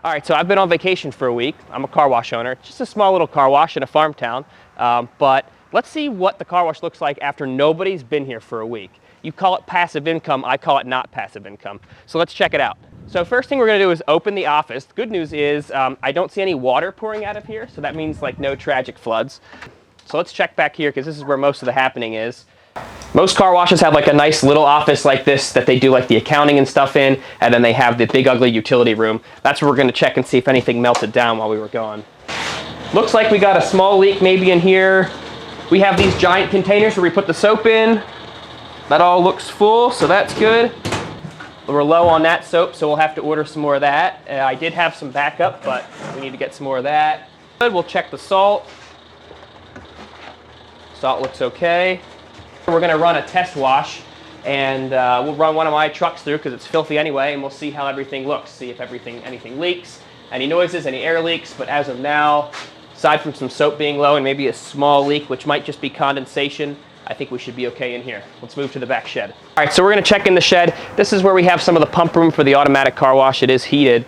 All right, so I've been on vacation for a week. I'm a car wash owner, just a small little car wash in a farm town. But let's see what the car wash looks like after nobody's been here for a week. You call it passive income, I call it not passive income. So let's check it out. So first thing we're gonna do is open the office. The good news is I don't see any water pouring out of here, so that means like no tragic floods. So let's check back here because this is where most of the happening is. Most car washes have like a nice little office like this that they do like the accounting and stuff in, and then they have the big ugly utility room. That's where we're gonna check and see if anything melted down while we were gone. Looks like we got a small leak maybe in here. We have these giant containers where we put the soap in. That all looks full, so that's good. We're low on that soap, so we'll have to order some more of that. I did have some backup, but we need to get some more of that. Good, we'll check the salt. Salt looks okay. We're gonna run a test wash, and we'll run one of my trucks through because it's filthy anyway, and we'll see how everything looks, see if anything leaks, any noises, any air leaks. But as of now, aside from some soap being low and maybe a small leak, which might just be condensation, I think we should be okay in here. Let's move to the back shed. All right, so we're gonna check in the shed. This is where we have some of the pump room for the automatic car wash. It is heated.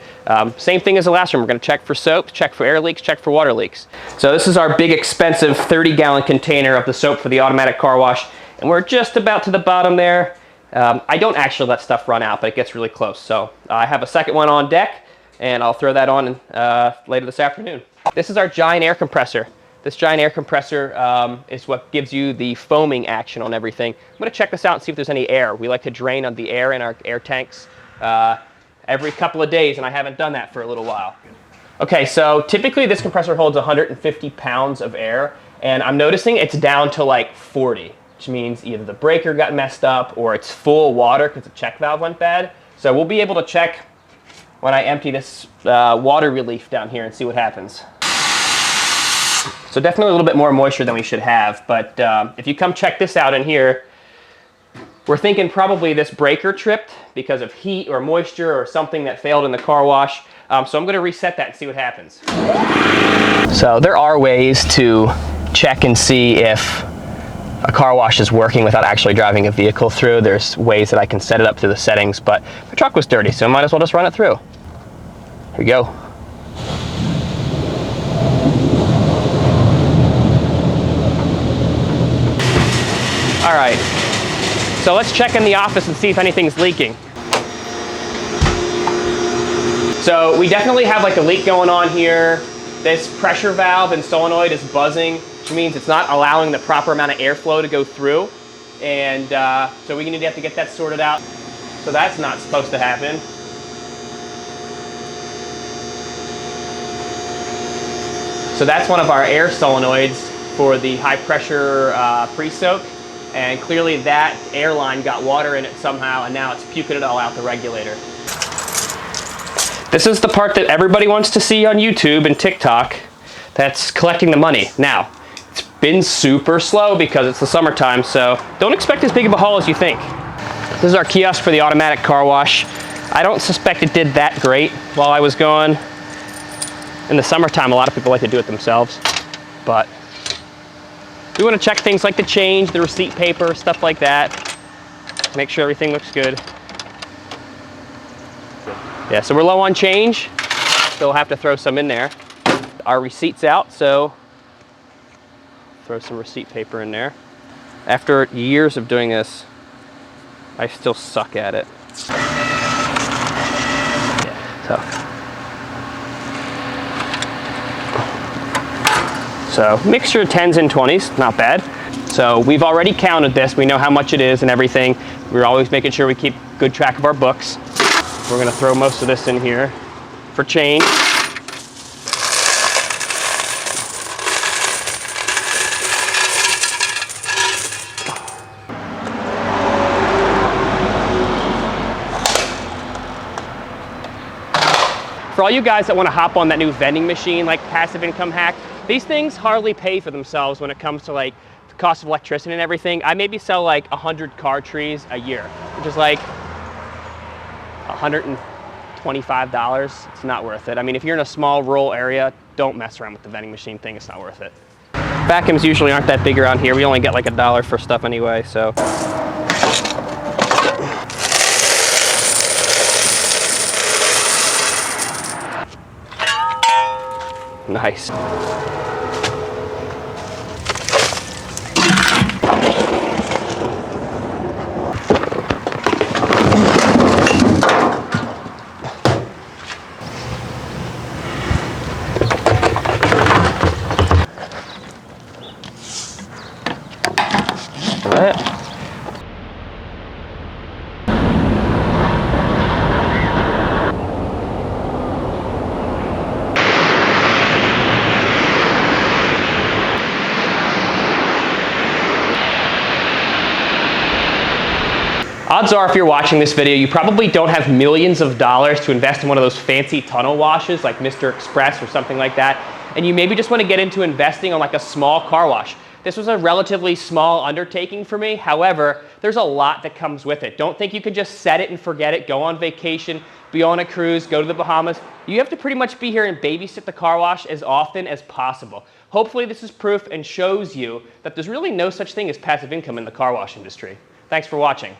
Same thing as the last room. We're gonna check for soap, check for air leaks, check for water leaks. So this is our big expensive 30-gallon container of the soap for the automatic car wash. And we're just about to the bottom there. I don't actually let stuff run out, but it gets really close. So I have a second one on deck, and I'll throw that on later this afternoon. This is our giant air compressor. This giant air compressor is what gives you the foaming action on everything. I'm gonna check this out and see if there's any air. We like to drain on the air in our air tanks every couple of days, and I haven't done that for a little while. Okay, so typically this compressor holds 150 pounds of air, and I'm noticing it's down to like 40. Which means either the breaker got messed up or it's full water because the check valve went bad. So we'll be able to check when I empty this water relief down here and see what happens. So definitely a little bit more moisture than we should have, but if you come check this out in here, we're thinking probably this breaker tripped because of heat or moisture or something that failed in the car wash. So I'm gonna reset that and see what happens. So there are ways to check and see if a car wash is working without actually driving a vehicle through. There's ways that I can set it up through the settings, but the truck was dirty, so I might as well just run it through. Here we go. All right, so let's check in the office and see if anything's leaking. So we definitely have like a leak going on here. This pressure valve and solenoid is buzzing, which means it's not allowing the proper amount of airflow to go through. And so we're gonna have to get that sorted out. So that's not supposed to happen. So that's one of our air solenoids for the high pressure pre-soak. And clearly that air line got water in it somehow, and now it's puking it all out the regulator. This is the part that everybody wants to see on YouTube and TikTok. That's collecting the money. Now, it's been super slow because it's the summertime, so don't expect as big of a haul as you think. This is our kiosk for the automatic car wash. I don't suspect it did that great while I was gone. In the summertime, a lot of people like to do it themselves, but we want to check things like the change, the receipt paper, stuff like that. Make sure everything looks good. Yeah, so we're low on change, so we'll have to throw some in there. Our receipt's out, so throw some receipt paper in there. After years of doing this, I still suck at it. Yeah, so mixture of 10s and 20s, not bad. So we've already counted this. We know how much it is and everything. We're always making sure we keep good track of our books. We're gonna throw most of this in here for change. For all you guys that want to hop on that new vending machine, like passive income hack, these things hardly pay for themselves when it comes to like the cost of electricity and everything. I maybe sell like 100 car trees a year, which is like $125. It's not worth it. I mean, if you're in a small rural area, don't mess around with the vending machine thing. It's not worth it. Vacuums usually aren't that big around here. We only get like $1 for stuff anyway, so. Nice. All right. Odds are if you're watching this video, you probably don't have millions of dollars to invest in one of those fancy tunnel washes like Mr. Express or something like that, and you maybe just want to get into investing on like a small car wash. This was a relatively small undertaking for me. However, there's a lot that comes with it. Don't think you can just set it and forget it, go on vacation, be on a cruise, go to the Bahamas. You have to pretty much be here and babysit the car wash as often as possible. Hopefully this is proof and shows you that there's really no such thing as passive income in the car wash industry. Thanks for watching.